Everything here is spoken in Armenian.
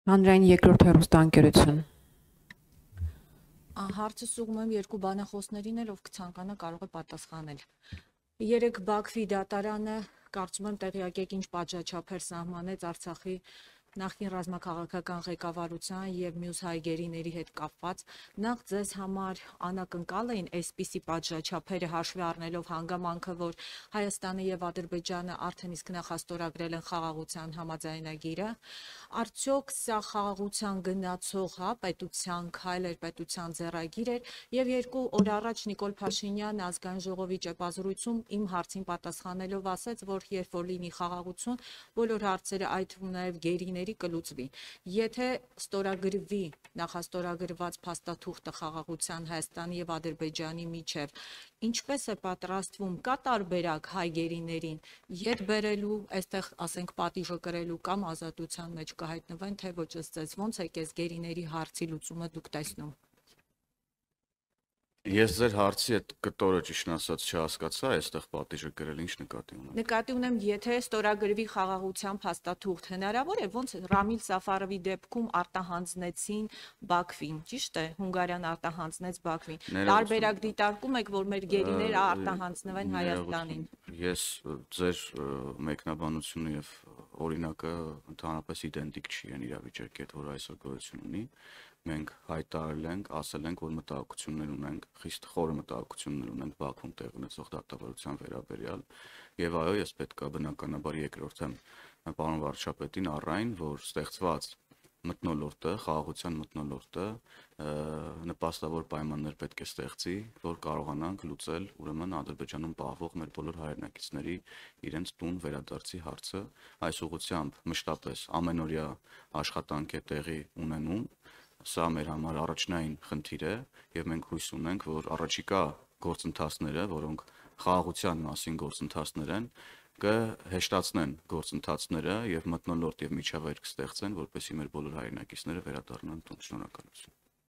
Հանրային երկրորդ հեռուստաընկերություն։ Հարցը ուղղում եմ երկու բանախոսներին էլ, ով կցանկանա կարող է պատասխանել։ Երեք Բաքվի դատարանը կարծում եմ տեղյակ եք ինչ պատժաչափեր սահմանեց Արցախի նախկին ռազմաքաղաքական ղեկավարության եւ մյուս հայ գերիների հետ կապված։ Նախ ձեզ համար անակնկալ էին այսպիսի պատժաչափերը հաշվի առնելով հանգամանքը, որ Հայաստանը եւ Ադրբեջանը արդեն իսկ նախաստորագրել են խաղաղության համաձայնագիրը։ Արդյոք սա խաղաղության գնացող պետության քայլ էր, պետության ձեռագիր էր եւ 2 օր առաջ Նիկոլ Փաշինյանը ազգային ժողովի ճեպազրույցում իմ հարցին պատասխանելով ասաց, որ երբ որ լինի խաղաղություն, բոլոր հարցերը այդ թվում նաեւ գերիների կլուծվի։ Եթե ստորագրվի նախաստորագրված փաստաթուղթը խաղաղության Հայաստանի եւ Ադրբեջանի միջեւ, ինչպես է պատրաստվում, կա տարբերակ հայ գերիներին ետ բերելու, այստեղ ասենք պատիժը կրելու կամ ազատության մեջ կհայտնվեն, թե ոչ ըստ ձեզ ոնց է այս գերիների հարցի լուծումը դուք տեսնում։ Ես ձեր հարցի այդ կտորը ճիշտ ասած չհասկացա, այստեղ պատիժը գրել ինչ նկատի ունեմ։ Նկատի ունեմ, եթե ստորագրվի խաղաղության փաստաթուղթ, հնարավոր է ոնց Ռամիլ Սաֆարովի դեպքում արտահանձնեցին Բաքվին, ճիշտ է, Հունգարիան արտահանձնեց Բաքվին։ Տարբերակ դիտարկում եք, որ մեր գերիները արտահանձնվեն Հայաստանին։ Ես ձեր մեկնաբանությունը եւ օրինակը ընդհանրապես իդենտիկ չի են իրավիճակի հետ, որ այսօր գոյություն ունի։ Մենք հայտարարել ենք, ասել ենք, որ մտահոգություններ ունենք, խիստ խորը մտահոգություններ ունենք Բաքվում տեղի ունեցող դատավարության վերաբերյալ, եւ այո, ես պետքա բնականաբար երկրորդեմ պարոն վարչապետին առայն, որ ստեղծված մթնոլորտը, խաղաղության մթնոլորտը նպաստավոր պայմաններ պետք է ստեղծի, որ կարողանանք լուծել ուրեմն Ադրբեջանում պահվող մեր բոլոր հայրենակիցների իրենց տուն վերադարձի հարցը։ Այս ուղղությամբ մշտապես ամենօրյա աշխատանք է տեղի ունենում։ Սա մեր համար առաջնային խնդիր է եւ մենք հույս ունենք, որ առաջիկա գործընթացները, որոնք խաղաղության մասին գործընթացներ են, կհեշտացնեն գործընթացները եւ մթնոլորտ եւ միջավայր կստեղծեն, որպեսզի մեր բոլոր հայրենակիցները վերադառնան տուն։ Շնորհակալություն։